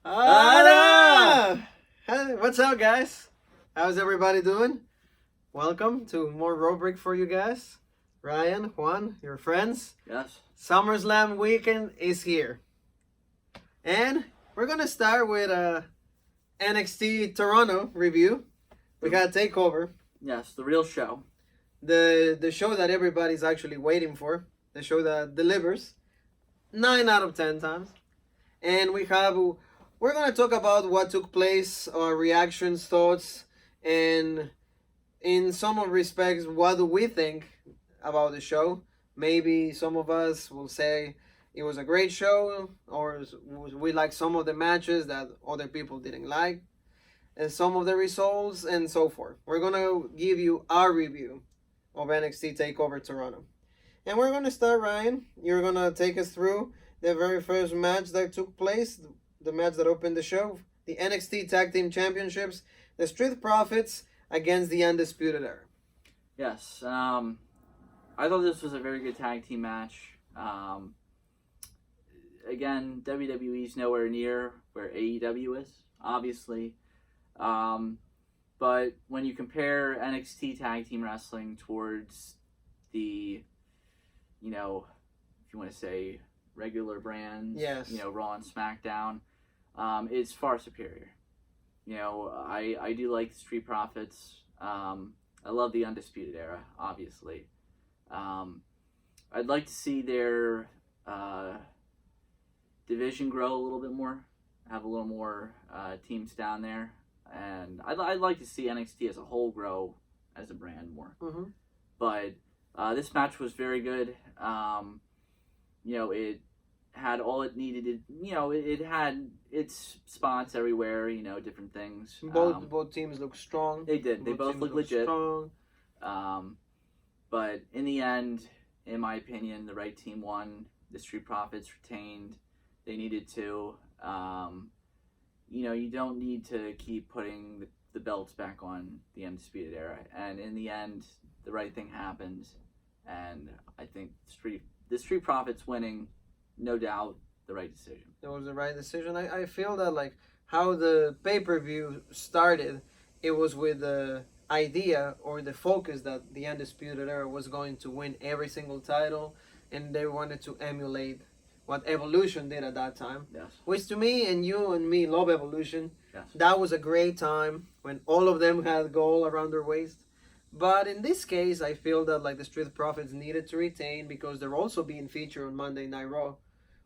Ana! Hey, what's up, guys? How's everybody doing? Welcome to more rubric for you guys. Ryan, Juan, your friends. Yes. SummerSlam weekend is here. And we're going to start with a NXT Toronto review. We got Takeover. Yes, the real show. The show that everybody's actually waiting for. The show that delivers 9 out of 10 times. And we're going to talk about what took place, our reactions, thoughts, and in some respects, what do we think about the show. Maybe some of us will say it was a great show, or we like some of the matches that other people didn't like, and some of the results, and so forth. We're going to give you our review of NXT Takeover Toronto. And we're going to start, Ryan. You're going to take us through the very first match that took place, the match that opened the show, the NXT Tag Team Championships, the Street Profits against the Undisputed Era. Yes, I thought this was a very good tag team match. Again, WWE's nowhere near where AEW is, obviously. But when you compare NXT Tag Team Wrestling towards the, if you want to say regular brands, yes, Raw and SmackDown, it's far superior. I do like the Street Profits. I love the Undisputed Era, obviously. I'd like to see their division grow a little bit more, have a little more teams down there, and I'd like to see NXT as a whole grow as a brand more. Mm-hmm. But this match was very good. It had all it needed. It had its spots everywhere. Different things. Both teams look strong. They did. They both look legit. Strong. But in the end, in my opinion, the right team won. The Street Profits retained. They needed to. You don't need to keep putting the belts back on the Undisputed Era. And in the end, the right thing happened. And I think the Street Profits winning, no doubt, the right decision. It was the right decision. I feel that how the pay-per-view started, it was with the idea or the focus that the Undisputed Era was going to win every single title, and they wanted to emulate what Evolution did at that time. Yes. Which to me and you and me love Evolution. Yes. That was a great time when all of them had gold around their waist. But in this case, I feel that the Street Profits needed to retain because they're also being featured on Monday Night Raw.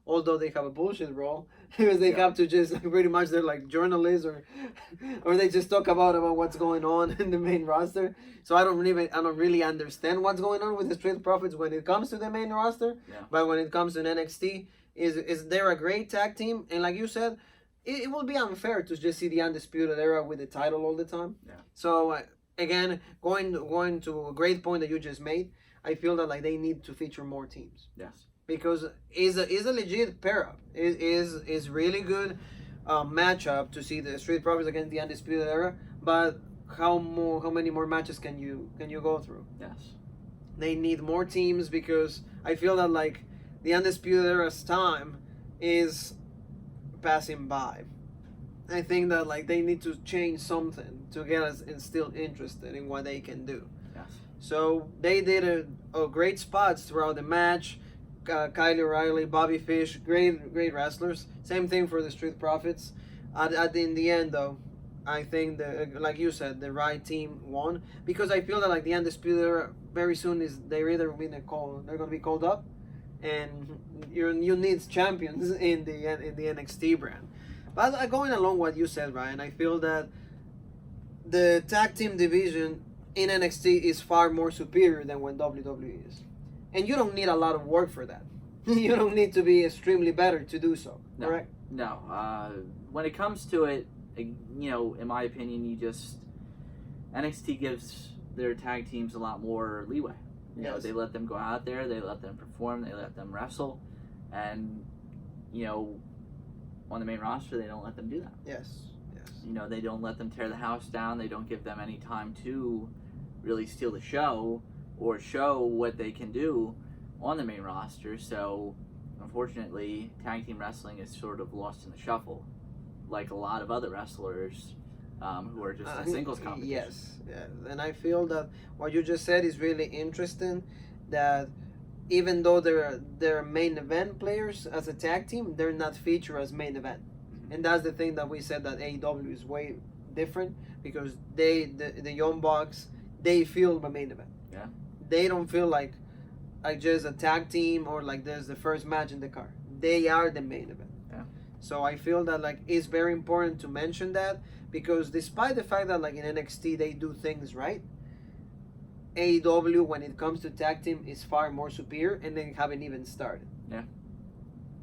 Although they have a bullshit role, because they have to just pretty much they're like journalists or they just talk about what's going on in the main roster. So I don't really understand what's going on with the Street Profits when it comes to the main roster. Yeah. But when it comes to NXT, is they're a great tag team, and like you said, it will be unfair to just see the Undisputed Era with the title all the time. Yeah. So again, going to a great point that you just made, I feel that they need to feature more teams. Yes. Because is a legit pair up. Is really good matchup to see the Street Profits against the Undisputed Era. But how many more matches can you go through? Yes. They need more teams because I feel that the Undisputed Era's time is passing by. I think that they need to change something to get us still interested in what they can do. Yes. So they did a great spots throughout the match. Kyle O'Reilly, Bobby Fish, great wrestlers. Same thing for the Street Profits. In the end, though, I think like you said, the right team won because I feel that the Undisputed Era very soon they're either they're going to be called up, and you need champions in the NXT brand. But going along what you said, Ryan, I feel that the tag team division in NXT is far more superior than when WWE is. And you don't need a lot of work for that. You don't need to be extremely better to do so, correct? No. When it comes to it, in my opinion, NXT gives their tag teams a lot more leeway. They let them go out there, they let them perform, they let them wrestle, and on the main roster, they don't let them do that. Yes. They don't let them tear the house down. They don't give them any time to really steal the show or show what they can do on the main roster. So, unfortunately, tag team wrestling is sort of lost in the shuffle. like a lot of other wrestlers who are just in singles competition. Yes, and I feel that what you just said is really interesting. That even though they're main event players as a tag team, they're not featured as main event, and that's the thing that we said that AEW is way different because the Young Bucks, they feel the main event. Yeah. They don't feel like just a tag team or like there's the first match in the card. They are the main event. Yeah. So I feel that like it's very important to mention that because despite the fact that like in NXT they do things right, AEW when it comes to tag team is far more superior and they haven't even started. Yeah.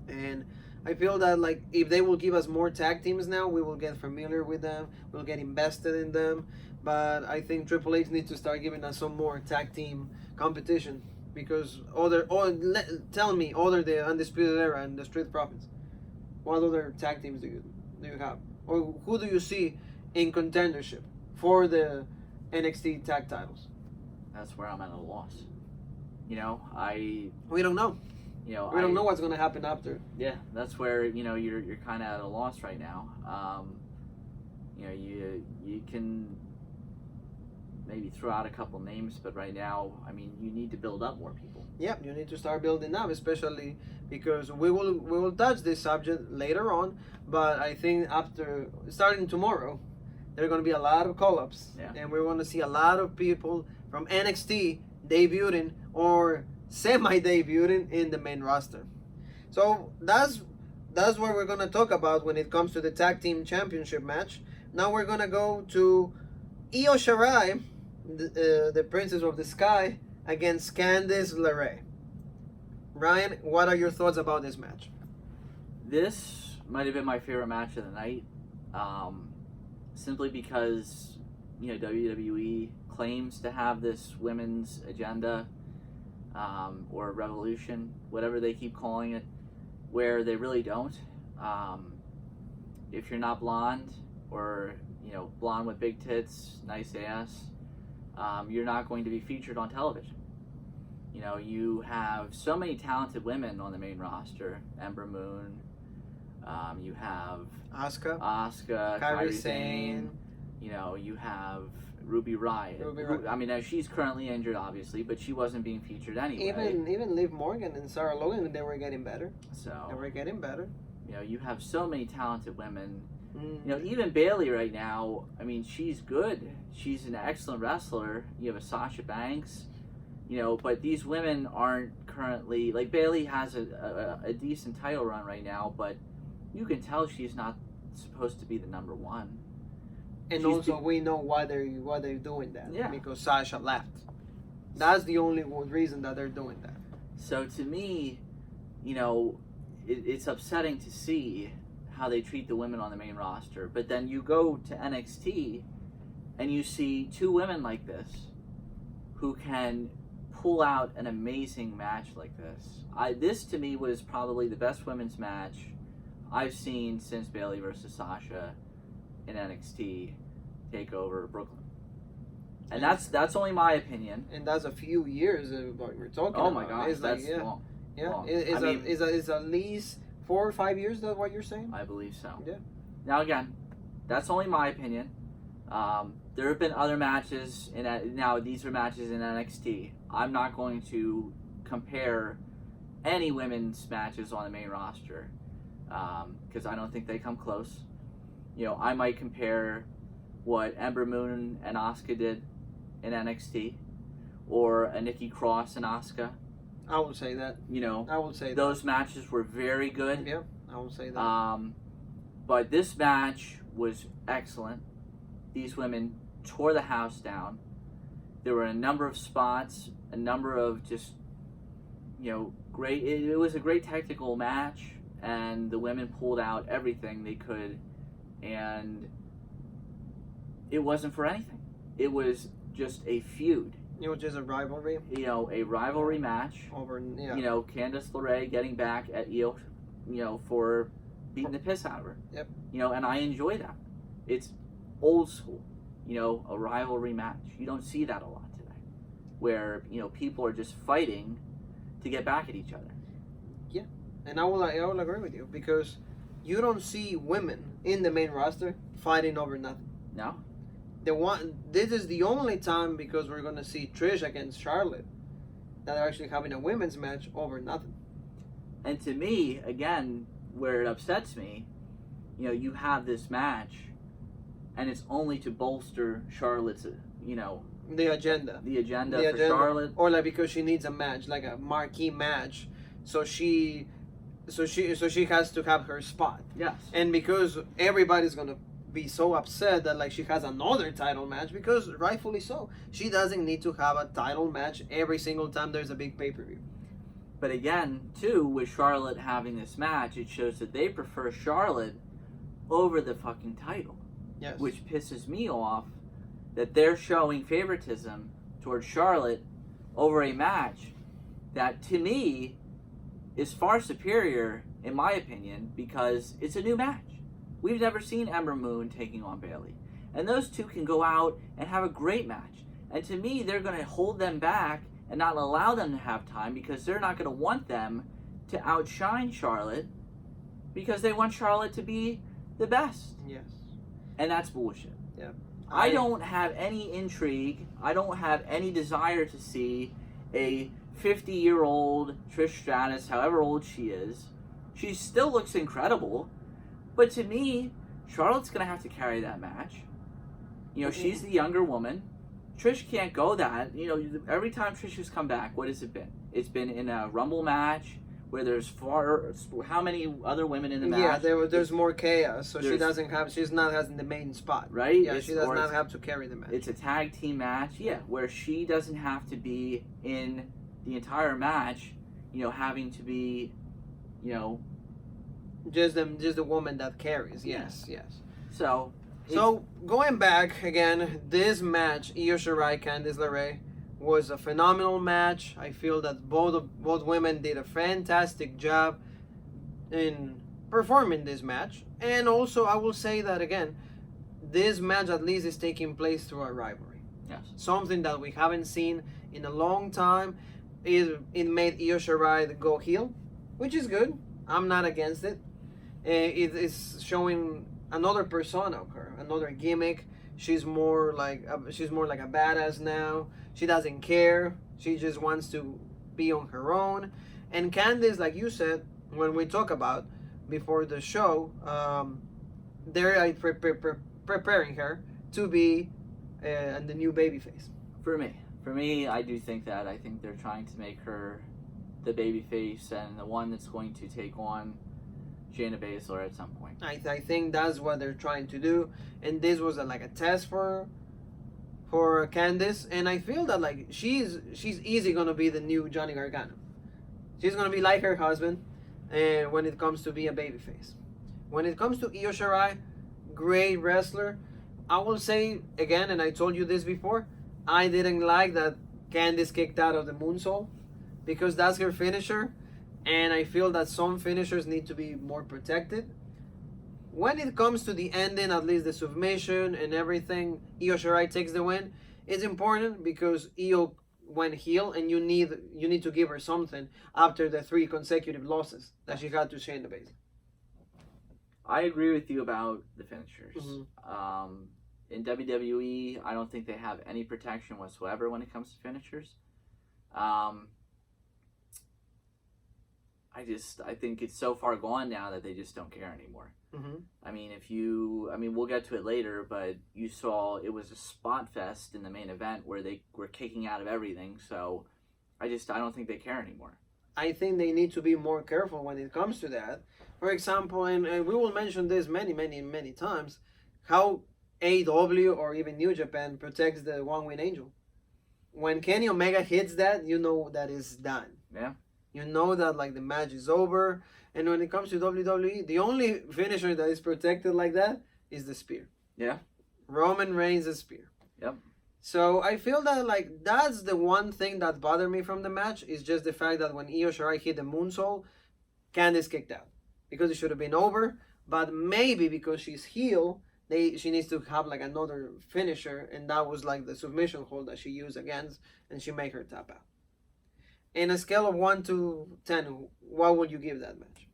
And I feel that like if they will give us more tag teams now, we will get familiar with them, we'll get invested in them. But I think Triple H needs to start giving us some more tag team competition because tell me other the Undisputed Era and the Street Profits, what other tag teams do you have, or who do you see in contendership for the NXT tag titles? That's where I'm at a loss. We don't know. We don't know what's going to happen after. Yeah, that's where you're kind of at a loss right now. You can maybe throw out a couple names, but right now, I mean, you need to build up more people. Yeah, you need to start building up, especially because we will touch this subject later on. But I think after starting tomorrow, there are going to be a lot of call-ups, and we're going to see a lot of people from NXT debuting or semi-debuting in the main roster. So that's what we're going to talk about when it comes to the tag team championship match. Now we're going to go to Io Shirai, the Princess of the Sky, against Candice LeRae. Ryan, what are your thoughts about this match? This might have been my favorite match of the night, simply because WWE claims to have this women's agenda or revolution, whatever they keep calling it, where they really don't. If you're not blonde or blonde with big tits, nice ass, you're not going to be featured on television. You have so many talented women on the main roster. Ember Moon, you have Asuka, Kairi Sane, you have Ruby Riott. I mean, she's currently injured, obviously, but she wasn't being featured anyway. Even Liv Morgan and Sarah Logan, they were getting better. They were getting better. You have so many talented women. Even Bayley right now, I mean, she's good. She's an excellent wrestler. You have a Sasha Banks, but these women aren't currently, like Bayley has a decent title run right now, but you can tell she's not supposed to be the number one. And we know why they're doing that. Yeah. Because Sasha left. That's the only reason that they're doing that. So to me, it's upsetting to see how they treat the women on the main roster. But then you go to NXT and you see two women like this who can pull out an amazing match like this. This to me was probably the best women's match I've seen since Bayley versus Sasha in NXT Takeover Brooklyn. And that's only my opinion. And that's a few years of what we're talking about. Oh my gosh, that's long. Yeah, long. It's at least 4 or 5 years. That what you're saying? I believe so. Yeah. Now again, that's only my opinion. There have been other matches now these are matches in NXT. I'm not going to compare any women's matches on the main roster because I don't think they come close. I might compare what Ember Moon and Asuka did in NXT, or a Nikki Cross and Asuka. I would say that. I would say those matches were very good. Yeah, I would say that. But this match was excellent. These women tore the house down. There were a number of spots, a number of just, great. It was a great technical match, and the women pulled out everything they could, and it wasn't for anything. It was just a feud. It was just a rivalry. A rivalry match. Candice LeRae getting back at Io, for beating the piss out of her. Yep. And I enjoy that. It's old school. A rivalry match. You don't see that a lot today, where people are just fighting to get back at each other. Yeah, and I will agree with you because you don't see women in the main roster fighting over nothing. No. This is the only time, because we're gonna see Trish against Charlotte, that they're actually having a women's match over nothing. And to me, again, where it upsets me, you have this match, and it's only to bolster Charlotte's, the agenda. The agenda for Charlotte, or like because she needs a match, like a marquee match, so she has to have her spot. Yes. And because everybody's gonna be so upset that like she has another title match, because rightfully so, she doesn't need to have a title match every single time there's a big pay-per-view. But again, too, with Charlotte having this match, it shows that they prefer Charlotte over the fucking title. Yes. Which pisses me off, that they're showing favoritism towards Charlotte over a match that, to me, is far superior, in my opinion, because it's a new match. We've never seen Ember Moon taking on Bayley. And those two can go out and have a great match. And to me, they're going to hold them back and not allow them to have time, because they're not going to want them to outshine Charlotte, because they want Charlotte to be the best. Yes. And that's bullshit. Yeah. I don't have any intrigue. I don't have any desire to see a 50-year-old Trish Stratus, however old she is. She still looks incredible. But to me, Charlotte's going to have to carry that match. She's the younger woman. Trish can't go that. Every time Trish has come back, what has it been? It's been in a Rumble match where there's how many other women in the match? Yeah, there's more chaos, so she's not having the main spot. Right? Yeah, she does not have to carry the match. It's a tag team match, yeah, where she doesn't have to be in the entire match, having to be, just the woman that carries. Yes, yes. So going back again, this match, Io Shirai, Candice LeRae, was a phenomenal match. I feel that both women did a fantastic job in performing this match. And also, I will say that again, this match at least is taking place through a rivalry. Yes. Something that we haven't seen in a long time. It made Io Shirai go heel, which is good. I'm not against it. It is showing another persona of her, another gimmick. She's more like a badass now. She doesn't care. She just wants to be on her own. And Candice, like you said, when we talk about before the show, they're preparing her to be the new babyface. For me, I do think that. I think they're trying to make her the babyface and the one that's going to take on Shayna Baszler at some point. I think that's what they're trying to do, and this was like a test for Candice, and I feel that like she's easy gonna be the new Johnny Gargano. She's gonna be like her husband, and when it comes to be a babyface. When it comes to Io Shirai, great wrestler. I will say again, and I told you this before, I didn't like that Candice kicked out of the moonsault, because that's her finisher. And I feel that some finishers need to be more protected. When it comes to the ending, at least the submission and everything, Io Shirai takes the win. It's important because Io went heel, and you need to give her something after the 3 consecutive losses that she had to Shayna Baszler. I agree with you about the finishers. Mm-hmm. In WWE, I don't think they have any protection whatsoever when it comes to finishers. I think it's so far gone now that they just don't care anymore. Mm-hmm. I mean, we'll get to it later, but you saw it was a spot fest in the main event where they were kicking out of everything. So I don't think they care anymore. I think they need to be more careful when it comes to that. For example, and we will mention this many times, how AEW or even New Japan protects the one-win angel. When Kenny Omega hits that, you know that is done. Yeah. You know that like the match is over. And when it comes to WWE, the only finisher that is protected like that is the spear. Yeah. Roman Reigns' spear. Yep. So I feel that like that's the one thing that bothered me from the match, is just the fact that when Io Shirai hit the moonsault, Candice kicked out. Because it should have been over. But maybe because she's heel, she needs to have like another finisher, and that was like the submission hold that she used against, and she made her tap out. In a scale of 1 to 10, what would you give that match?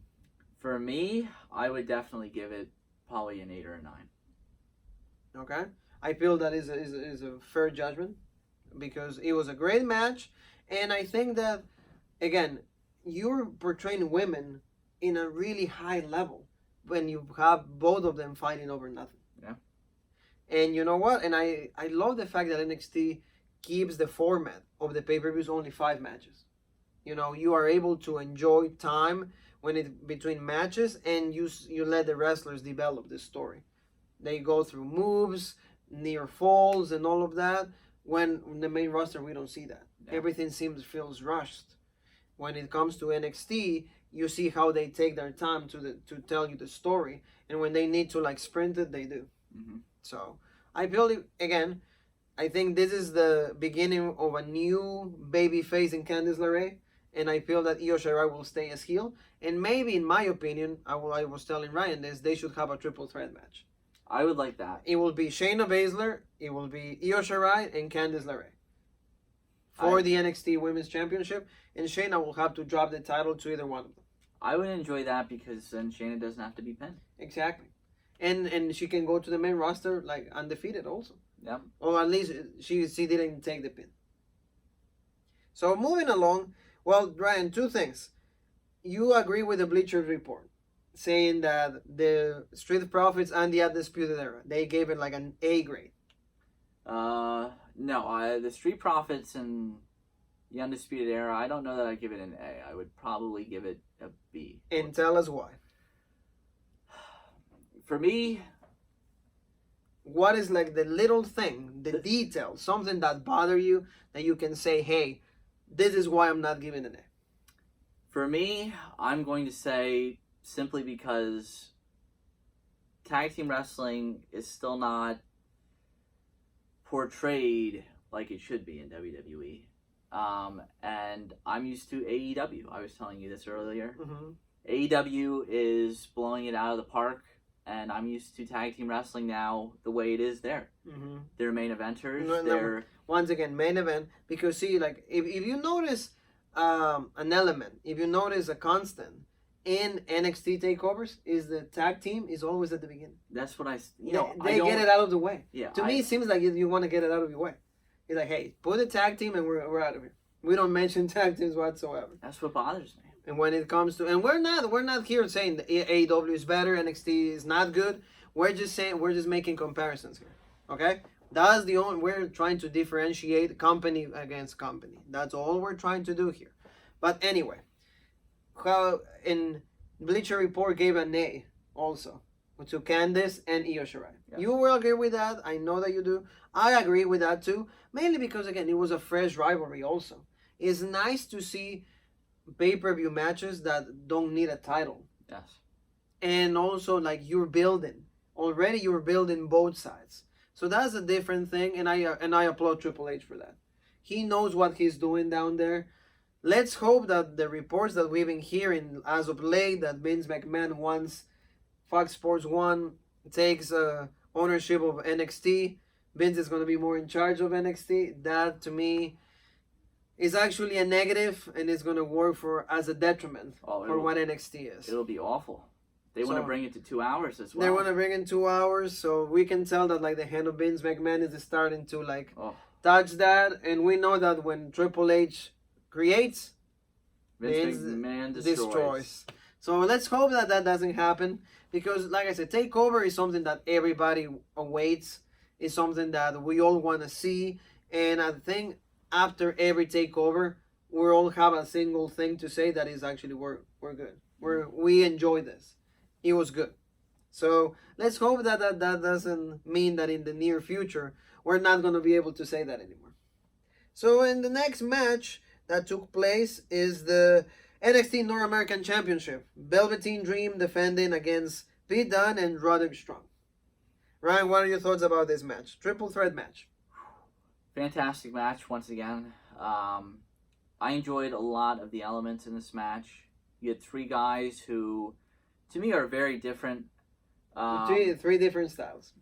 For me, I would definitely give it probably an 8 or a 9. Okay, I feel that is a fair judgment because it was a great match, and I think that again, you're portraying women in a really high level when you have both of them fighting over nothing. Yeah. And you know what? And I love the fact that NXT keeps the format of the pay-per-views only 5 matches. You know, you are able to enjoy time when it between matches, and you let the wrestlers develop this story. They go through moves, near falls, and all of that. When in the main roster, we don't see that. Yeah. Everything feels rushed. When it comes to NXT, you see how they take their time to tell you the story, and when they need to like sprint it, they do. Mm-hmm. So I feel again, I think this is the beginning of a new baby face in Candice LeRae, and I feel that Io Shirai will stay as heel, and maybe in my opinion, I was telling Ryan this, they should have a triple threat match. I would like that. It will be Shayna Baszler, it will be Io Shirai, and Candice LeRae for the NXT Women's Championship, and Shayna will have to drop the title to either one of them. I would enjoy that because then Shayna doesn't have to be pinned. Exactly. And she can go to the main roster like undefeated also. Yeah. Or at least she didn't take the pin. So moving along, well, Ryan, 2 things. You agree with the Bleacher Report, saying that the Street Profits and the Undisputed Era, they gave it like an A grade. No, the Street Profits and the Undisputed Era, I don't know that I'd give it an A. I would probably give it a B. And tell us why. For me, what is like the little thing, the detail, something that bother you that you can say, hey, this is why I'm not giving an A? For me, I'm going to say simply because tag team wrestling is still not portrayed like it should be in WWE. And I'm used to AEW. I was telling you this earlier. Mm-hmm. AEW is blowing it out of the park, and I'm used to tag team wrestling now the way it is there. Mm-hmm. They're main eventers. Once again, main event, because see, like if you notice an element, if you notice a constant in NXT takeovers, is the tag team is always at the beginning. That's what they get it out of the way. Yeah. To me, it seems like you want to get it out of your way. You're like, hey, put a tag team and we're out of here. We don't mention tag teams whatsoever. That's what bothers me. And when it comes to, and we're not here saying that AEW is better, NXT is not good. We're just making comparisons here. Okay? That's the only, we're trying to differentiate company against company. That's all we're trying to do here. But anyway, how in Bleacher Report gave an A also to Candice and Io Shirai. Yes. You will agree with that. I know that you do. I agree with that too. Mainly because again, it was a fresh rivalry also. It's nice to see pay-per-view matches that don't need a title. Yes. And also like you're building both sides. So that's a different thing, and I applaud Triple H for that. He knows what he's doing down there. Let's hope that the reports that we've been hearing as of late that Vince McMahon wants Fox Sports 1 takes ownership of NXT. Vince is going to be more in charge of NXT. That to me is actually a negative, and it's going to work as a detriment for what NXT is. It'll be awful. They want to bring it to 2 hours as well. They want to bring in 2 hours, so we can tell that like the hand of Vince McMahon is starting to touch that, and we know that when Triple H creates, Vince McMahon destroys. So let's hope that doesn't happen, because like I said, Takeover is something that everybody awaits. It's something that we all want to see, and I think after every Takeover, we all have a single thing to say that is actually we're good. We enjoy this. It was good. So let's hope that doesn't mean that in the near future we're not going to be able to say that anymore. So in the next match that took place is the NXT North American Championship. Velveteen Dream defending against Pete Dunne and Roderick Strong. Ryan, what are your thoughts about this match? Triple threat match. Fantastic match once again. I enjoyed a lot of the elements in this match. You had 3 guys who, to me, are very different. Three different styles.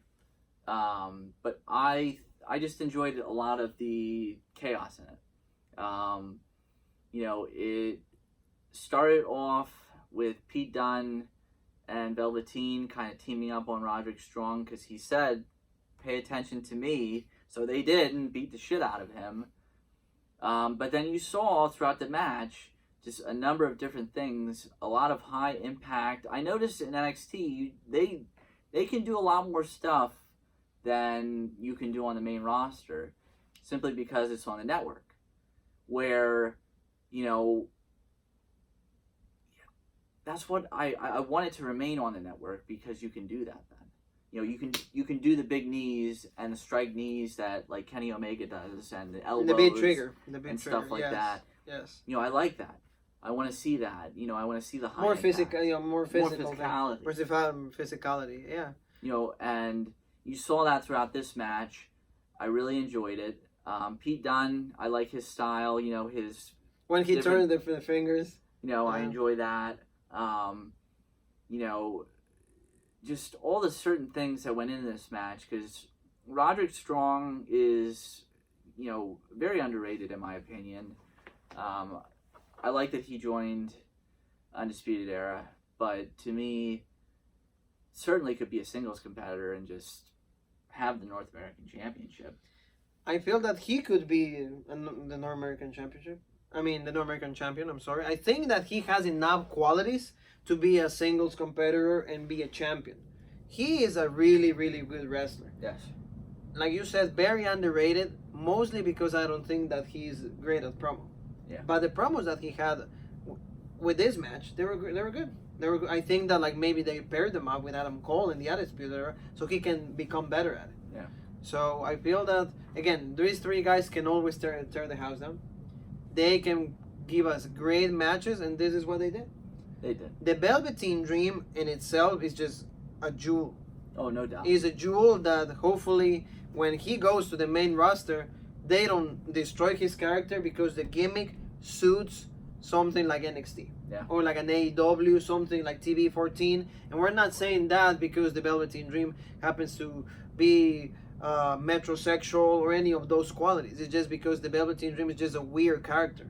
But I just enjoyed a lot of the chaos in it. It started off with Pete Dunne and Velveteen kind of teaming up on Roderick Strong because he said, "Pay attention to me." So they did and beat the shit out of him. But then you saw throughout the match just a number of different things, a lot of high impact. I noticed in NXT they can do a lot more stuff than you can do on the main roster, simply because it's on the network, where, you know, that's what I want it to remain on the network, because you can do that then. You know, you can do the big knees and the strike knees that like Kenny Omega does, and the elbows, the big trigger, stuff like that. Yes. You know, I like that. I want to see that. You know, I want to see the high more impact. physical, you know, more physical, physicality. Physicality, yeah. You know, and you saw that throughout this match. I really enjoyed it. Pete Dunne, I like his style. You know, his when he turned the fingers. You know, I enjoy that. You know, just all the certain things that went into this match, because Roderick Strong is, you know, very underrated in my opinion. I like that he joined Undisputed Era, but to me, certainly could be a singles competitor and just have the North American Championship. I feel that he could be the North American Championship. I mean, the North American champion, I'm sorry. I think that he has enough qualities to be a singles competitor and be a champion. He is a really, really good wrestler. Yes. Like you said, very underrated, mostly because I don't think that he's great at promo. Yeah. But the promos that he had with this match, they were good. They were good. I think that like maybe they paired them up with Adam Cole in the Attitude Era so he can become better at it. Yeah. So I feel that, again, these three guys can always tear the house down. They can give us great matches, and this is what they did. They did. The Velveteen Dream in itself is just a jewel. Oh, no doubt. Is a jewel that hopefully when he goes to the main roster, they don't destroy his character, because the gimmick suits something like NXT. Yeah. Or like an AEW, something like TV 14. And we're not saying that because the Velveteen Dream happens to be metrosexual or any of those qualities. It's just because the Velveteen Dream is just a weird character.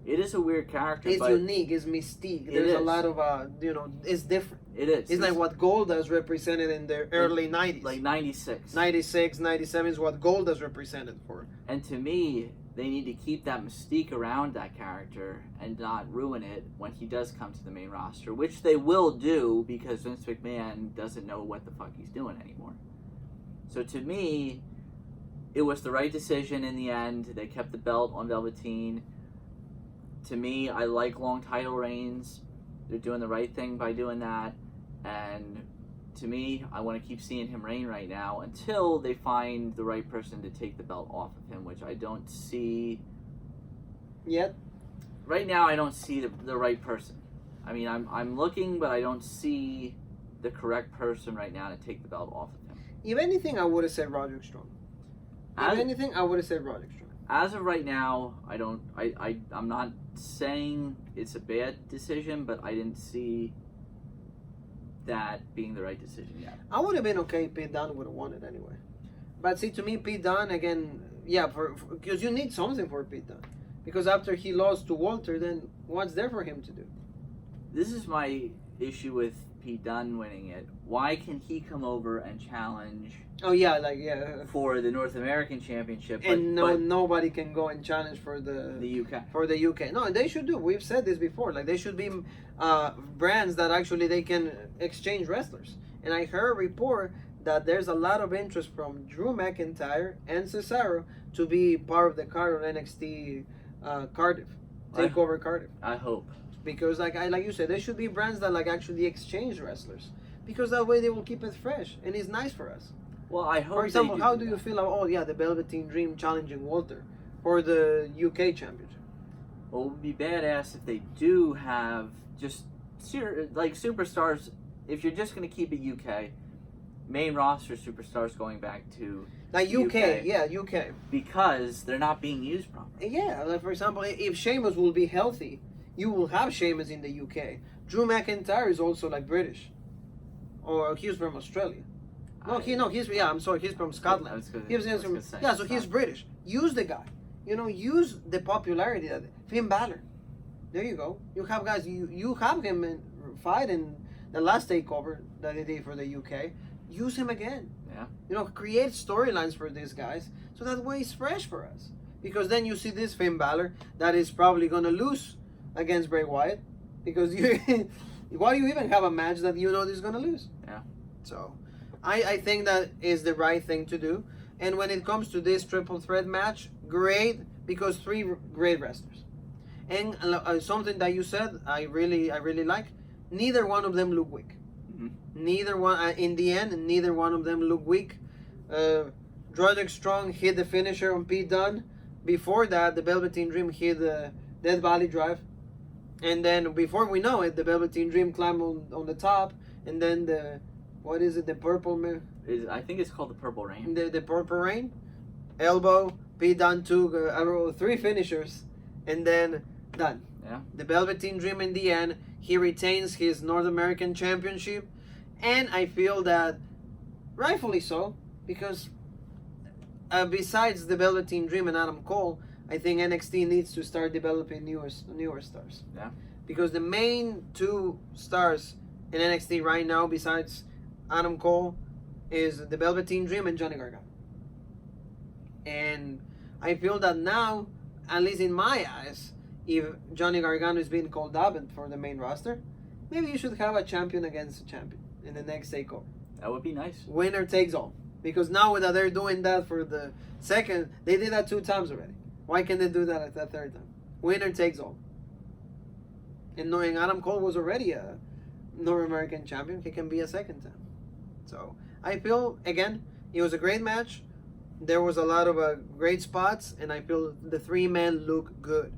It is a weird character. It's but unique. It's mystique. There's a lot of you know, it's different. It is. It's like what Goldust represented in the early 90s. Like 96. 96, 97 is what Goldust represented for. And to me, they need to keep that mystique around that character and not ruin it when he does come to the main roster, which they will do, because Vince McMahon doesn't know what the fuck he's doing anymore. So to me, it was the right decision in the end. They kept the belt on Velveteen. To me, I like long title reigns. They're doing the right thing by doing that. And to me, I want to keep seeing him reign right now until they find the right person to take the belt off of him, which I don't see yet. Right now, I don't see the right person. I mean, I'm looking, but I don't see the correct person right now to take the belt off of him. If anything, I would have said Roderick Strong. If anything, I would have said Roderick Strong. As of right now, I'm not saying it's a bad decision, but I didn't see that being the right decision yet. I would have been okay if Pete Dunne would have won it anyway. But see, to me, Pete Dunne, again, yeah, because you need something for Pete Dunne. Because after he lost to Walter, then what's there for him to do? This is my issue with Pete Dunne winning it. Why can he come over and challenge? Oh yeah, like yeah. For the North American Championship, and nobody can go and challenge for the UK. For the UK, no, they should do. We've said this before. Like they should be brands that actually they can exchange wrestlers. And I heard a report that there's a lot of interest from Drew McIntyre and Cesaro to be part of the card on NXT Cardiff, Takeover Cardiff. I hope. Because like you said, there should be brands that like actually exchange wrestlers, because that way they will keep it fresh and it's nice for us. Well, I hope. For example, how do you feel about the Velveteen Dream challenging Walter for the UK Championship? Well, it would be badass if they do have just like superstars. If you're just going to keep it UK, main roster superstars going back to like UK, yeah, UK, because they're not being used properly. Yeah, like for example, if Sheamus will be healthy, you will have Sheamus in the UK. Drew McIntyre is also like British, or he's from Australia. I'm sorry, he's from Scotland. So he's British. Use the guy. You know, use the popularity that Finn Balor. There you go. You have guys. You have him fight in the last takeover that they did for the UK. Use him again. Yeah. You know, create storylines for these guys so that way it's fresh for us. Because then you see this Finn Balor that is probably gonna lose against Bray Wyatt, because why do you even have a match that you know is gonna lose? Yeah. So, I think that is the right thing to do. And when it comes to this triple threat match, great, because 3 great wrestlers. And something that you said, I really like. Neither one of them look weak. Mm-hmm. Neither one, in the end, neither one of them look weak. Roderick Strong hit the finisher on Pete Dunne. Before that, the Velveteen Dream hit the Death Valley Drive. And then before we know it, the Velveteen Dream climbed on the top. And then the, what is it, the Purple Man? I think it's called the Purple Rain. The Purple Rain. Elbow. Pete Dunne took 3 finishers. And then done. Yeah. The Velveteen Dream in the end, he retains his North American Championship. And I feel that rightfully so, because besides the Velveteen Dream and Adam Cole, I think NXT needs to start developing newer stars. Yeah. Because the main 2 stars in NXT right now, besides Adam Cole, is the Velveteen Dream and Johnny Gargano. And I feel that now, at least in my eyes, if Johnny Gargano is being called up for the main roster, maybe you should have a champion against a champion in the next takeover. That would be nice. Winner takes all. Because now that they're doing that for the second, they did that 2 times already. Why can't they do that at that 3rd time? Winner takes all. And knowing Adam Cole was already a North American champion, he can be a 2nd time. So I feel, again, it was a great match. There was a lot of great spots, and I feel the 3 men look good.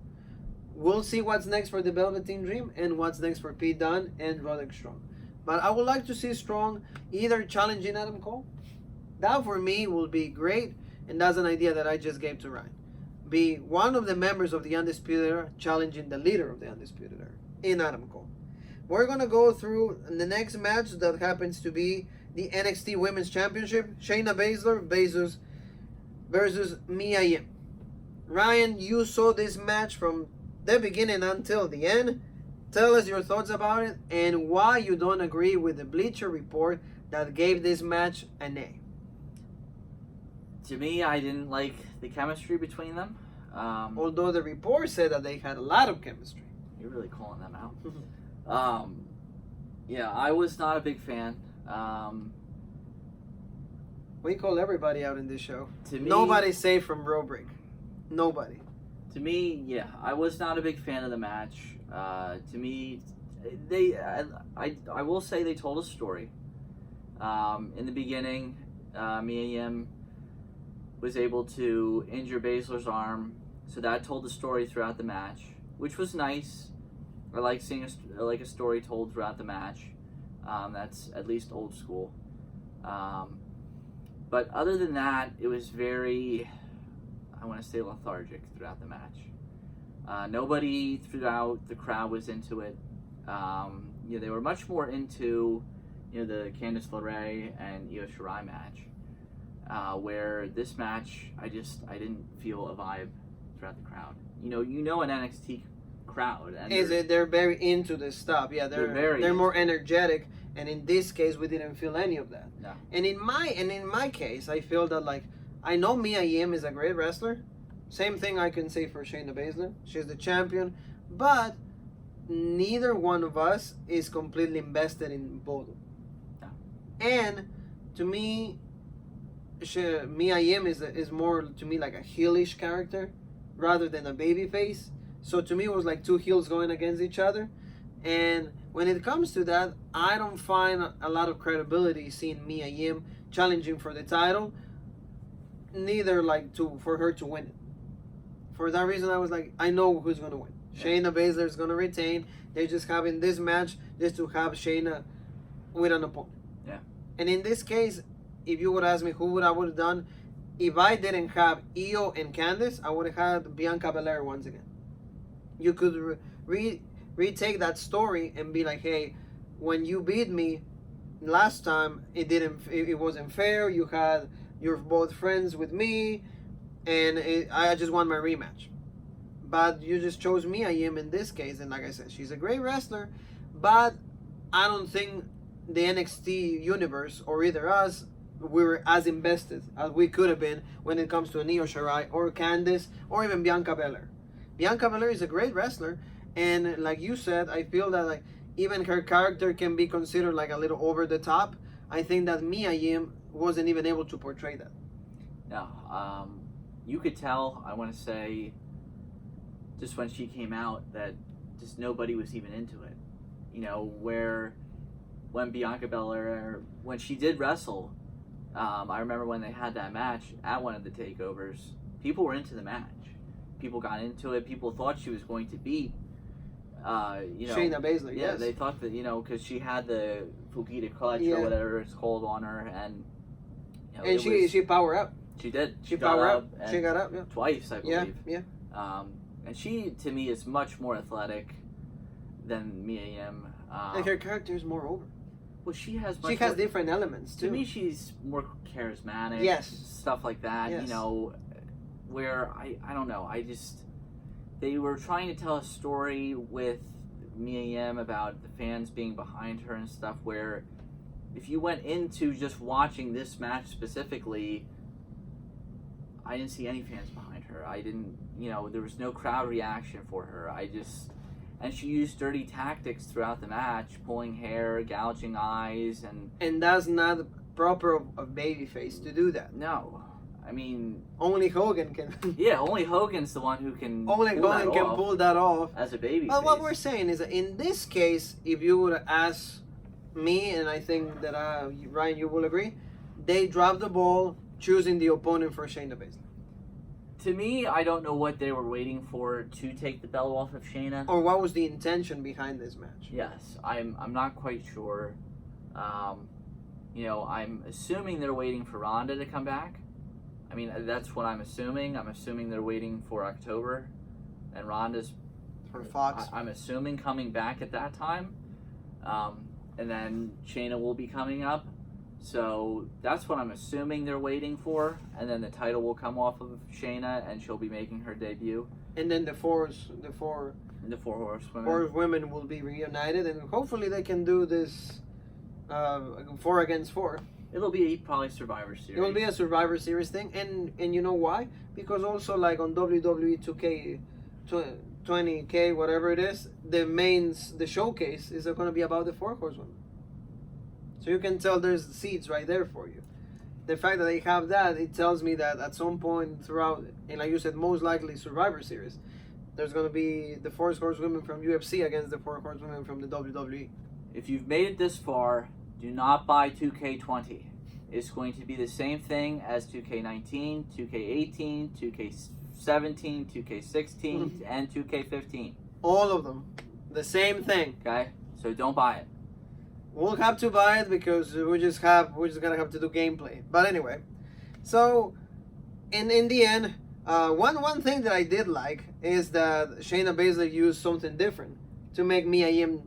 We'll see what's next for the Velveteen Dream and what's next for Pete Dunne and Roderick Strong. But I would like to see Strong either challenging Adam Cole. That for me will be great, and that's an idea that I just gave to Ryan. Be one of the members of the Undisputed Era challenging the leader of the Undisputed Era in Adam Cole. We're going to go through the next match that happens to be the NXT Women's Championship. Shayna Baszler versus Mia Yim. Ryan, you saw this match from the beginning until the end. Tell us your thoughts about it and why you don't agree with the Bleacher Report that gave this match an A. To me, I didn't like the chemistry between them. Although the report said that they had a lot of chemistry. You're really calling them out. Yeah, I was not a big fan. We call everybody out in this show. To me, nobody's safe from row break. Nobody. To me, yeah, I was not a big fan of the match. To me, I will say they told a story. In the beginning, Mia Yim was able to injure Baszler's arm, so that told the story throughout the match, which was nice. I like seeing a story told throughout the match. That's at least old school. But other than that, it was very, I want to say, lethargic throughout the match. Nobody throughout the crowd was into it. They were much more into, the Candice LeRae and Io Shirai match. Where this match, I didn't feel a vibe throughout the crowd. An NXT crowd. And they're very into this stuff. Yeah, they're more energetic. And in this case, we didn't feel any of that. No. And in my case, I feel that I know Mia Yim is a great wrestler. Same thing I can say for Shayna Baszler. She's the champion, but neither one of us is completely invested in both. No. And to me, Mia Yim is more to me like a heelish character rather than a baby face. So to me, it was like 2 heels going against each other. And when it comes to that, I don't find a lot of credibility seeing Mia Yim challenging for the title. Neither for her to win it. For that reason, I was like, I know who's going to win. Yeah. Shayna Baszler is going to retain. They're just having this match just to have Shayna with an opponent. Yeah. And in this case, if you would ask me who I would have done, if I didn't have Io and Candice, I would have had Bianca Belair once again. You could retake that story and be like, hey, when you beat me last time, it wasn't fair. You're both friends with me, and I just want my rematch. But you just chose Mia Yim in this case, and like I said, she's a great wrestler, but I don't think the NXT universe, or either us, we were as invested as we could have been when it comes to a Io Shirai or Candice or even Bianca Belair. Bianca Belair is a great wrestler, and like you said, I feel that like even her character can be considered like a little over the top. I think that Mia Yim wasn't even able to portray that. No, you could tell, I want to say, just when she came out, that just nobody was even into it. You know, where when Bianca Belair, when she did wrestle, I remember when they had that match at one of the takeovers, people were into the match. People got into it. People thought she was going to beat, Shayna Baszler, yeah, yes. they thought that, because she had the Fujita clutch Yeah. or whatever it's called on her, and and she power up. She did. She power up. She got up, yeah. Twice, I believe. Yeah. And she, to me, is much more athletic than Mia Yim. And her character is more over. Well, she has different elements too. To me, she's more charismatic. Yes. Stuff like that. Yes. Where I don't know. They were trying to tell a story with Mia Yim about the fans being behind her and stuff, where if you went into just watching this match specifically, I didn't see any fans behind her. I didn't, there was no crowd reaction for her. And she used dirty tactics throughout the match, pulling hair, gouging eyes, and that's not proper of babyface to do that. No. I mean, only Hogan can. Yeah, only Hogan's the one who can. Only Hogan can pull that off as a baby. But what we're saying is that in this case, if you would ask me, and I think that Ryan, you will agree, they dropped the ball choosing the opponent for Shayna Baszler. To me, I don't know what they were waiting for to take the belt off of Shayna. Or what was the intention behind this match? Yes, I'm not quite sure. I'm assuming they're waiting for Ronda to come back. I mean, that's what I'm assuming. I'm assuming they're waiting for October, and Ronda's for Fox. I'm assuming coming back at that time, and then Shayna will be coming up. So that's what I'm assuming they're waiting for, and then the title will come off of Shayna, and she'll be making her debut. And then the four horsewomen will be reunited, and hopefully they can do this 4 against 4. It'll be probably Survivor Series. It will be a Survivor Series thing, and you know why? Because also like on WWE 20K, whatever it is, the showcase is going to be about the 4 horsewomen. So you can tell there's seeds right there for you. The fact that they have that, it tells me that at some point throughout, and like you said, most likely Survivor Series, there's going to be the 4 horsewomen from UFC against the 4 horsewomen from the WWE. If you've made it this far, do not buy 2K20. It's going to be the same thing as 2K19, 2K18, 2K17, 2K16, and 2K15. All of them. The same thing. Okay? So don't buy it. We'll have to buy it because we're just gonna have to do gameplay. But anyway, so in the end, one thing that I did like is that Shayna Baszler used something different to make Mia Yim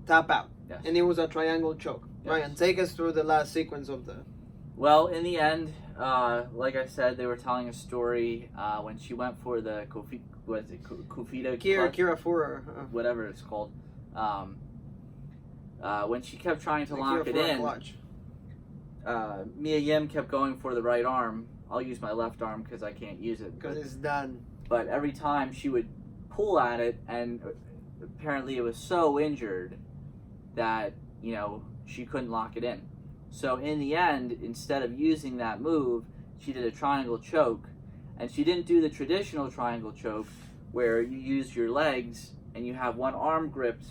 tap out. Yes. And it was a triangle choke. Yes. Ryan, take us through the last sequence of the... Well, in the end, like I said, they were telling a story when she went for the Kufita Kira Fura. Whatever it's called. When she kept trying to lock it in, Mia Yim kept going for the right arm. I'll use my left arm because I can't use it. Because it's done. But every time she would pull at it, and apparently it was so injured that, she couldn't lock it in. So in the end, instead of using that move, she did a triangle choke. And she didn't do the traditional triangle choke where you use your legs and you have one arm gripped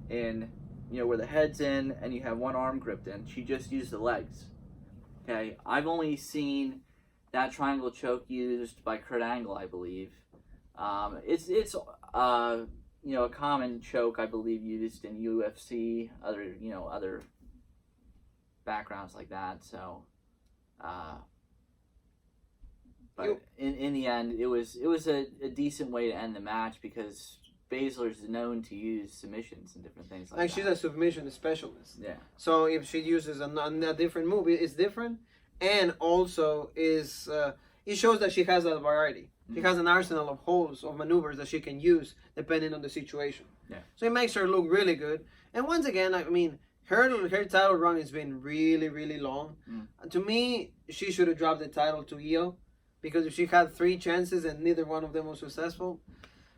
in, where the head's in, and you have one arm gripped in. She just used the legs. Okay, I've only seen that triangle choke used by Kurt Angle, I believe. It's a common choke, I believe, used in UFC, other backgrounds like that. So, but in the end, it was a decent way to end the match because Baszler's known to use submissions and different things like that. She's a submission specialist. Yeah. So if she uses a different move, it's different, and also it shows that she has a variety. She has an arsenal of holes of maneuvers that she can use depending on the situation. Yeah. So it makes her look really good. And once again, I mean, her title run has been really, really long. To me, she should have dropped the title to Io, because if she had 3 chances and neither one of them was successful,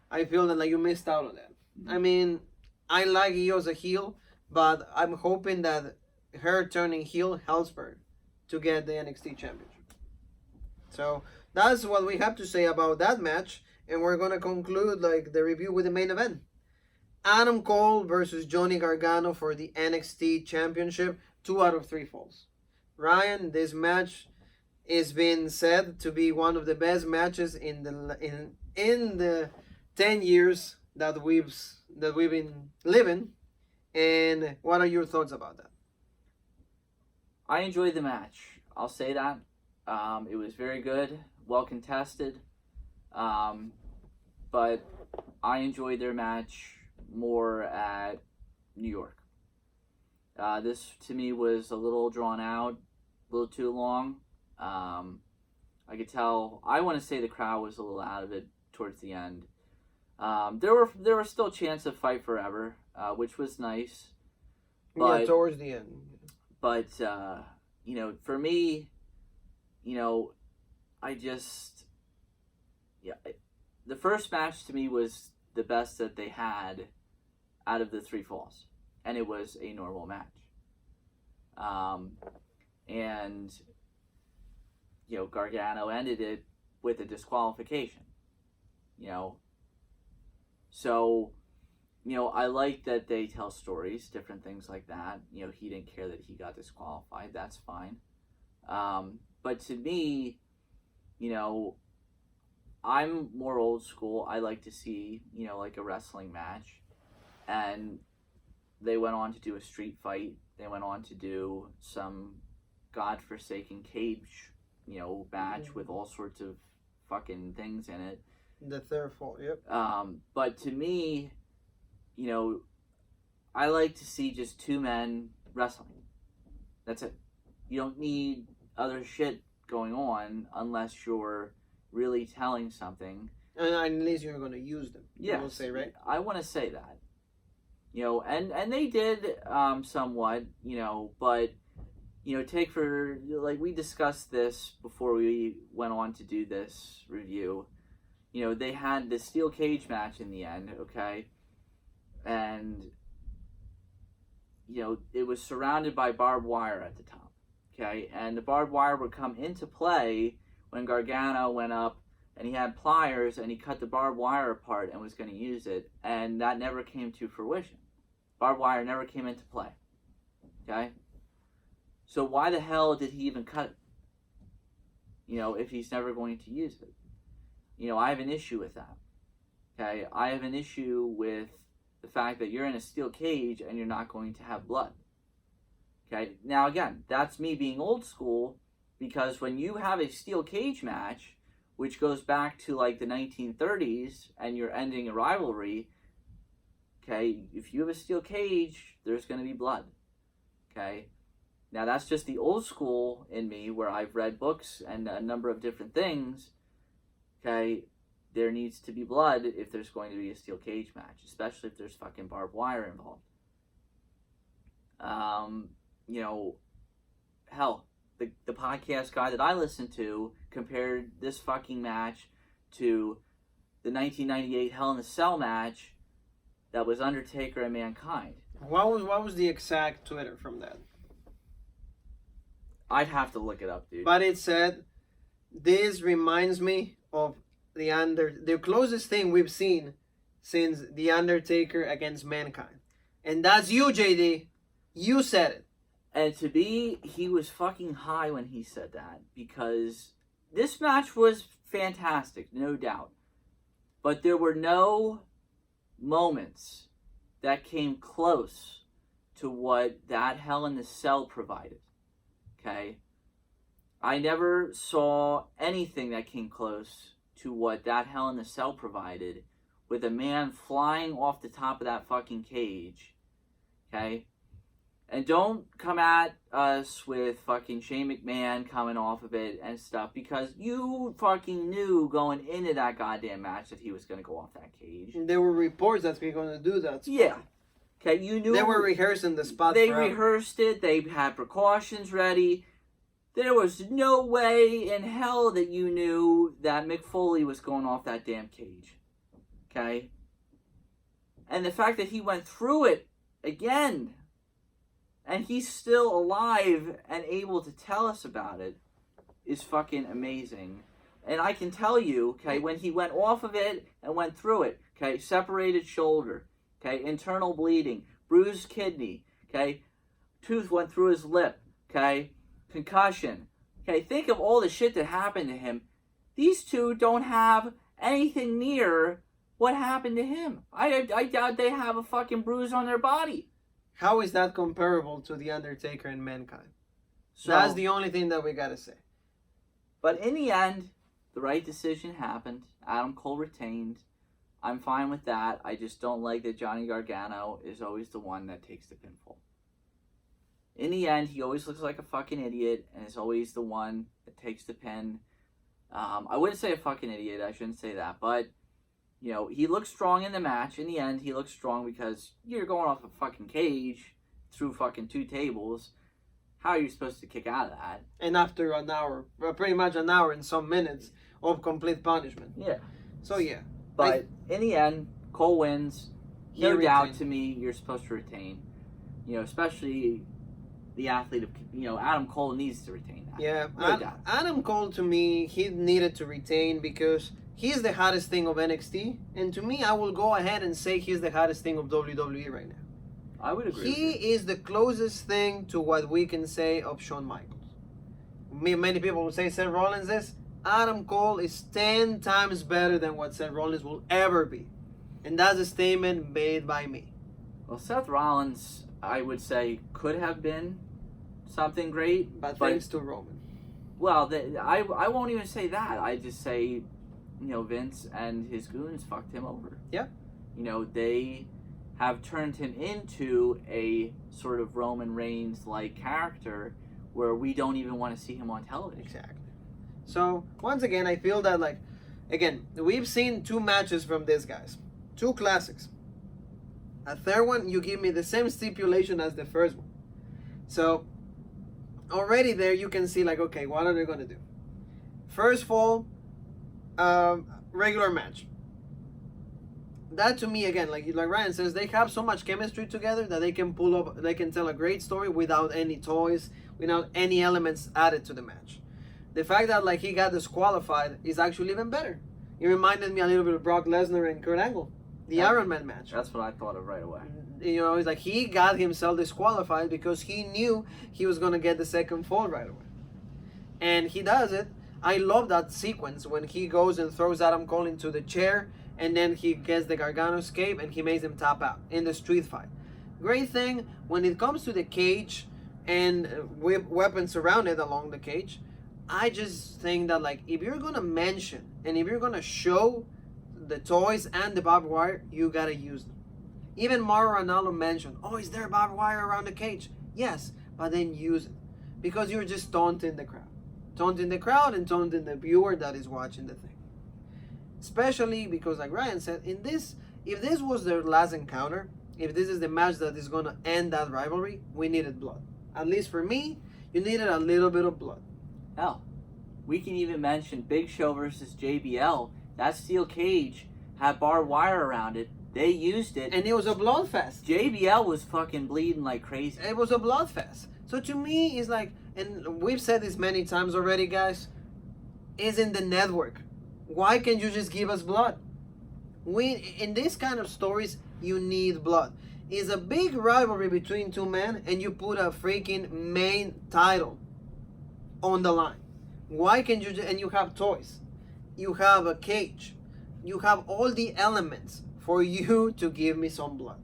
I feel that like you missed out on that. I mean, I like Io as a heel, but I'm hoping that her turning heel helps her to get the NXT Championship. So that's what we have to say about that match, and we're gonna conclude like the review with the main event. Adam Cole versus Johnny Gargano for the NXT Championship. 2 out of 3 falls. Ryan, this match is being said to be one of the best matches in the 10 years that we've been living. And what are your thoughts about that? I enjoyed the match. I'll say that. It was very good, well contested. But I enjoyed their match more at New York. This to me was a little drawn out, a little too long. I could tell. I want to say the crowd was a little out of it towards the end. There were still chants of fight forever, which was nice. But, yeah, towards the end. But for me, the first match to me was the best that they had out of the 3 falls, and it was a normal match. And Gargano ended it with a disqualification. So I like that they tell stories, different things like that. He didn't care that he got disqualified. That's fine. But to me, I'm more old school. I like to see, like a wrestling match. And they went on to do a street fight. They went on to do some godforsaken cage, match with all sorts of fucking things in it. The third fall, yep. But to me, I like to see just 2 men wrestling. That's it. You don't need other shit going on unless you're really telling something. And at least you're going to use them. Yeah, we'll say, right? I want to say that. And they did somewhat, but take for, like, we discussed this before we went on to do this review. They had the steel cage match in the end, okay? And it was surrounded by barbed wire at the top, okay? And the barbed wire would come into play when Gargano went up and he had pliers and he cut the barbed wire apart and was going to use it, and that never came to fruition. Barbed wire never came into play, okay? So why the hell did he even cut it, if he's never going to use it? I have an issue with that, okay? I have an issue with the fact that you're in a steel cage and you're not going to have blood, okay? Now, again, that's me being old school, because when you have a steel cage match, which goes back to like the 1930s, and you're ending a rivalry, okay, if you have a steel cage, there's going to be blood, okay? Now, that's just the old school in me, where I've read books and a number of different things, okay? There needs to be blood if there's going to be a steel cage match, especially if there's fucking barbed wire involved. Hell, the podcast guy that I listen to compared this fucking match to the 1998 Hell in a Cell match that was Undertaker and Mankind. What was the exact Twitter from that? I'd have to look it up, dude. But it said, this reminds me of the closest thing we've seen since The Undertaker against Mankind. And that's you, JD. You said it. And to be, he was fucking high when he said that, because this match was fantastic, no doubt. But there were no moments that came close to what that Hell in the Cell provided. Okay? I never saw anything that came close to what that Hell in the Cell provided, with a man flying off the top of that fucking cage. Okay? And don't come at us with fucking Shane McMahon coming off of it and stuff, because you fucking knew going into that goddamn match that he was going to go off that cage. There were reports that we're going to do that. Yeah. Okay, you knew they were rehearsing the spot. They forever. rehearsed it. They had precautions ready. There was no way in hell that you knew that Mick Foley was going off that damn cage. Okay? And the fact that he went through it again, and he's still alive and able to tell us about it, is fucking amazing. And I can tell you, okay, when he went off of it and went through it, okay, separated shoulder, okay, internal bleeding, bruised kidney, okay, tooth went through his lip, okay, concussion. Okay, think of all the shit that happened to him. These two don't have anything near what happened to him. I doubt they have a fucking bruise on their body. How is that comparable to The Undertaker and Mankind? So, that's the only thing that we gotta say. But in the end, the right decision happened. Adam Cole retained. I'm fine with that. I just don't like that Johnny Gargano is always the one that takes the pinfall. In the end, he always looks like a fucking idiot and is always the one that takes the pin. I wouldn't say a fucking idiot. I shouldn't say that. But, you know, he looks strong in the match. In the end, he looks strong because you're going off a fucking cage through fucking 2 tables. How are you supposed to kick out of that? And after an hour, pretty much an hour and some minutes of complete punishment. Yeah. So, yeah. But in the end, Cole wins. No doubt to me, you're supposed to retain. You know, especially the athlete of, you know, Adam Cole needs to retain that. Yeah, no doubt. Adam Cole, to me, he needed to retain because he's the hottest thing of NXT. And to me, I will go ahead and say he's the hottest thing of WWE right now. I would agree. He is the closest thing to what we can say of Shawn Michaels. Many people will say Seth Rollins is. Adam Cole is 10 times better than what Seth Rollins will ever be. And that's a statement made by me. Well, Seth Rollins, I would say, could have been something great. But thanks to Roman. Well, I won't even say that. I just say, you know, Vince and his goons fucked him over. Yeah. You know, they have turned him into a sort of Roman Reigns-like character where we don't even want to see him on television. Exactly. So, once again, I feel that, like, again, we've seen 2 matches from these guys. 2 classics. A third one, you give me the same stipulation as the first one. So, already there you can see, like, okay, what are they going to do? First fall, regular match. That to me, again, like Ryan says, they have so much chemistry together that they can pull up, they can tell a great story without any toys, without any elements added to the match. The fact that, like, he got disqualified is actually even better. It reminded me a little bit of Brock Lesnar and Kurt Angle, the Iron Man match. That's what I thought of right away. You know, it's like he got himself disqualified because he knew he was going to get the second fall right away. And he does it. I love that sequence when he goes and throws Adam Cole into the chair and then he gets the Gargano escape and he makes him tap out in the street fight. Great thing when it comes to the cage and weapons surrounded along the cage. I just think that, like, if you're gonna mention and if you're gonna show the toys and the barbed wire, you gotta use them. Even Mauro Ranallo mentioned, oh, is there barbed wire around the cage? Yes, but then use it. Because you're just taunting the crowd. Taunting the crowd and taunting the viewer that is watching the thing. Especially because, like Ryan said, if this was their last encounter, if this is the match that is gonna end that rivalry, we needed blood. At least for me, you needed a little bit of blood. Hell, we can even mention Big Show versus JBL. That steel cage had barbed wire around it. They used it. And it was a bloodfest. JBL was fucking bleeding like crazy. It was a bloodfest. So to me, it's like, and we've said this many times already, guys, is in the network. Why can't you just give us blood? In this kind of stories, you need blood. It's a big rivalry between 2 men, and you put a freaking main title on the line. Why can't you and you have toys, you have a cage, you have all the elements for you to give me some blood.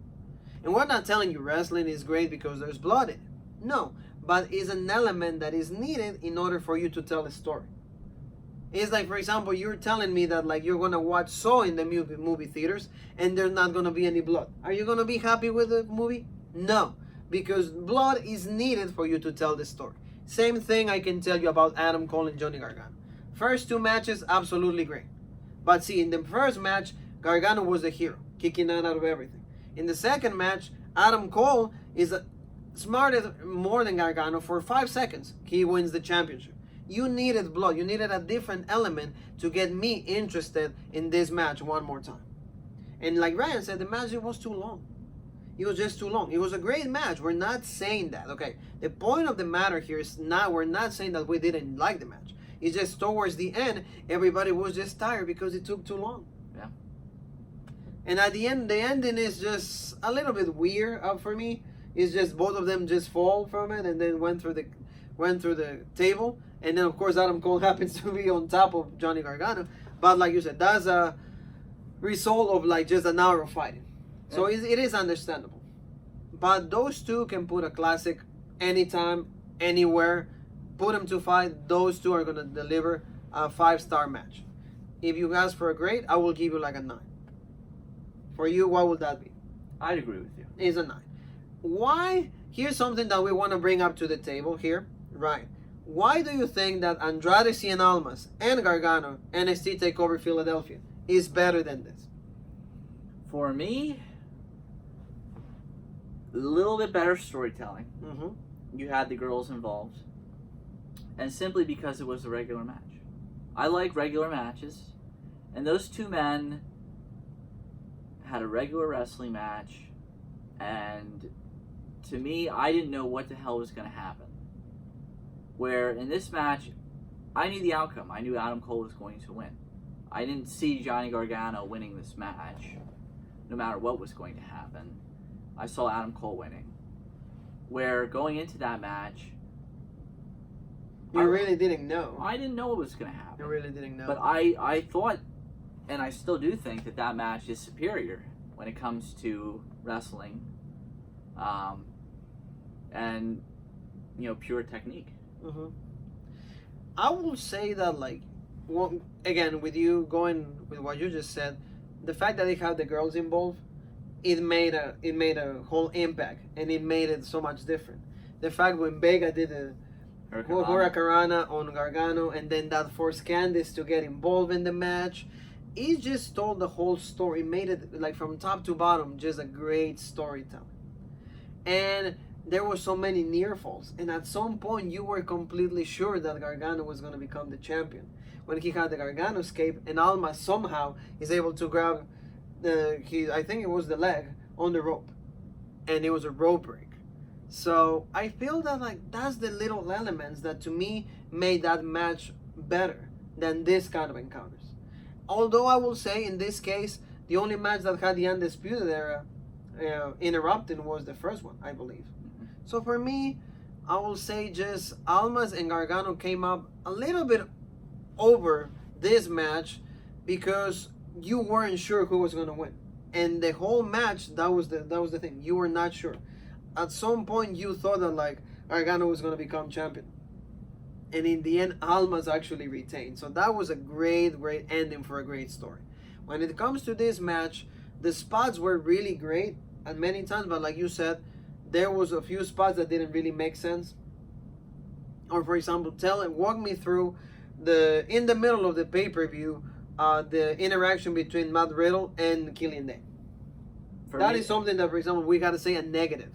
And we're not telling you wrestling is great because there's blood in it. No, but it's an element that is needed in order for you to tell a story. It's like, for example, you're telling me that, like, you're gonna watch Saw in the movie theaters and there's not gonna be any blood. Are you gonna be happy with the movie? No, because blood is needed for you to tell the story. Same thing I can tell you about Adam Cole and Johnny Gargano. First 2 matches, absolutely great. But see, in the first match, Gargano was the hero, kicking out of everything. In the second match, Adam Cole is smarter more than Gargano. For 5 seconds, he wins the championship. You needed blood. You needed a different element to get me interested in this match one more time. And like Ryan said, the match, it was too long. It was just too long. It was a great match. We're not saying that, okay? The point of the matter here is we're not saying that we didn't like the match. It's just towards the end, everybody was just tired because it took too long. Yeah. And at the end, the ending is just a little bit weird for me. It's just both of them just fall from it and then went through the table. And then of course Adam Cole happens to be on top of Johnny Gargano. But like you said, that's a result of like just an hour of fighting. So it is understandable. But those two can put a classic anytime, anywhere. Put them to fight. Those two are going to deliver a 5-star match. If you ask for a grade, I will give you like a 9. For you, what would that be? I'd agree with you. It's a 9. Why? Here's something that we want to bring up to the table here. Right. Why do you think that Andrade Cien Almas and Gargano, NXT TakeOver Philadelphia, is better than this? For me, a little bit better storytelling. Mm-hmm. You had the girls involved. And simply because it was a regular match. I like regular matches. And those two men had a regular wrestling match. And to me, I didn't know what the hell was going to happen. Where in this match, I knew the outcome. I knew Adam Cole was going to win. I didn't see Johnny Gargano winning this match, no matter what was going to happen. I saw Adam Cole winning. Where going into that match, You really didn't know. I didn't know what was going to happen. You really didn't know. But I thought, and I still do think that match is superior when it comes to wrestling, and pure technique. Mm-hmm. I will say that, like, again, with you going with what you just said, the fact that they have the girls involved, it made a whole impact, and it made it so much different. The fact when Vega did a Hurricanrana on Gargano, and then that forced Candice to get involved in the match, it just told the whole story. It made it, like, from top to bottom, just a great storytelling. And there were so many near falls, and at some point you were completely sure that Gargano was going to become the champion. When he had the Gargano escape, and Almas somehow is able to grab I think it was the leg on the rope, and it was a rope break. So I feel that, like, that's the little elements that to me made that match better than this kind of encounters. Although I will say in this case, the only match that had the Undisputed Era interrupting was the first one, I believe. So for me, I will say just Almas and Gargano came up a little bit over this match because you weren't sure who was going to win. And the whole match, that was the thing. You were not sure. At some point, you thought that, like, Gargano was going to become champion. And in the end, Almas actually retained. So that was a great, great ending for a great story. When it comes to this match, the spots were really great at many times, but like you said, there was a few spots that didn't really make sense. Or for example, walk me through in the middle of the pay-per-view, the interaction between Matt Riddle and Killian Dane. That is something that, for example, we got to say a negative.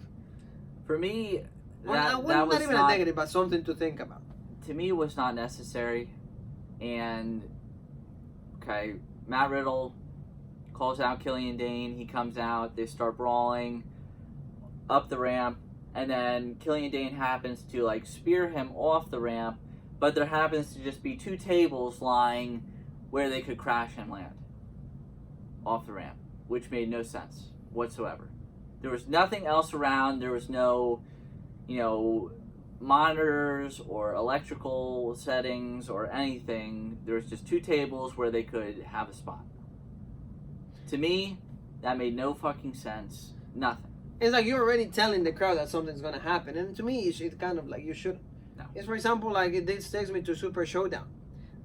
For me, that was not even a negative, but something to think about. To me, it was not necessary. And okay, Matt Riddle calls out Killian Dane. He comes out. They start brawling up the ramp, and then Killian Dane happens to, like, spear him off the ramp, but there happens to just be 2 tables lying where they could crash and land off the ramp, which made no sense whatsoever. There was nothing else around. There was no, monitors or electrical settings or anything. There was just 2 tables where they could have a spot. To me, that made no fucking sense. Nothing. It's like you're already telling the crowd that something's gonna happen, and to me, it's kind of like you shouldn't. No. It's, for example, like this takes me to Super Showdown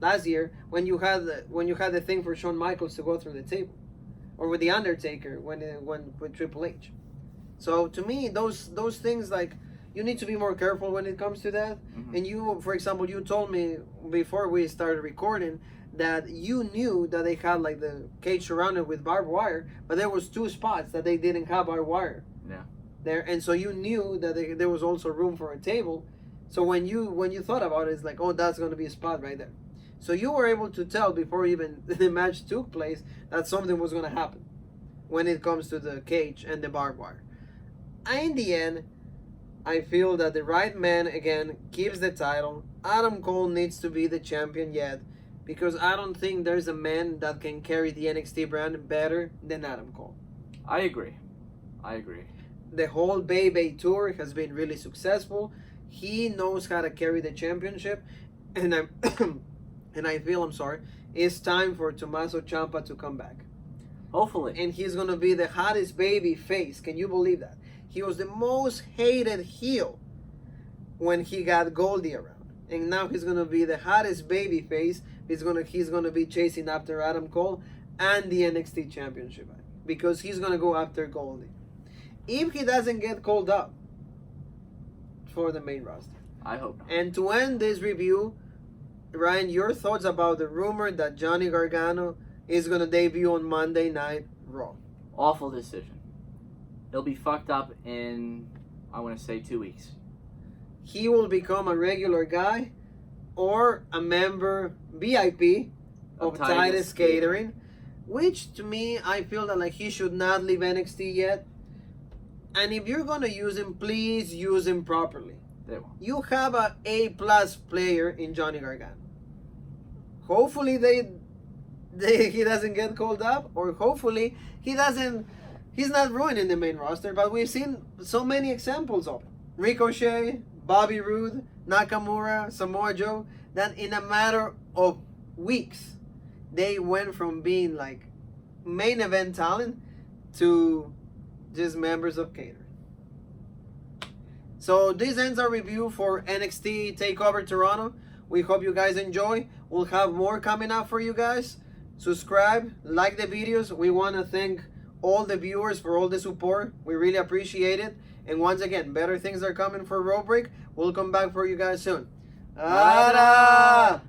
last year when you had the thing for Shawn Michaels to go through the table, or with the Undertaker when with Triple H. So to me, those things, like, you need to be more careful when it comes to that. Mm-hmm. And you, for example, you told me before we started recording that you knew that they had, like, the cage surrounded with barbed wire, but there was 2 spots that they didn't have barbed wire. Yeah. there, and so you knew that there was also room for a table. So when you thought about it, it's like, oh, that's going to be a spot right there. So you were able to tell before even the match took place that something was going to happen when it comes to the cage and the barbed wire. In the end, I feel that the right man again keeps the title. Adam Cole needs to be the champion yet, because I don't think there's a man that can carry the NXT brand better than Adam Cole. I agree. The whole Bay tour has been really successful. He knows how to carry the championship, and I feel, it's time for Tommaso Ciampa to come back. Hopefully. And he's gonna be the hottest baby face. Can you believe that? He was the most hated heel when he got Goldie around, and now he's gonna be the hottest baby face. He's gonna be chasing after Adam Cole and the NXT Championship, because he's gonna go after Goldie. If he doesn't get called up for the main roster. I hope not. And to end this review, Ryan, your thoughts about the rumor that Johnny Gargano is going to debut on Monday Night Raw? Awful decision. He'll be fucked up in, I want to say, 2 weeks. He will become a regular guy or a member VIP of Titus Catering, which to me, I feel that like he should not leave NXT yet. And if you're going to use him, please use him properly. You have a A+ player in Johnny Gargano. Hopefully he doesn't get called up, or hopefully he's not ruining the main roster, but we've seen so many examples of it. Ricochet, Bobby Roode, Nakamura, Samoa Joe, that in a matter of weeks, they went from being like main event talent to just members of catering. So this ends our review for NXT Takeover Toronto. We hope you guys enjoy. We'll have more coming up for you guys. Subscribe, like the videos. We want to thank all the viewers for all the support. We really appreciate it. And once again, better things are coming for Road Break. We'll come back for you guys soon. Ara!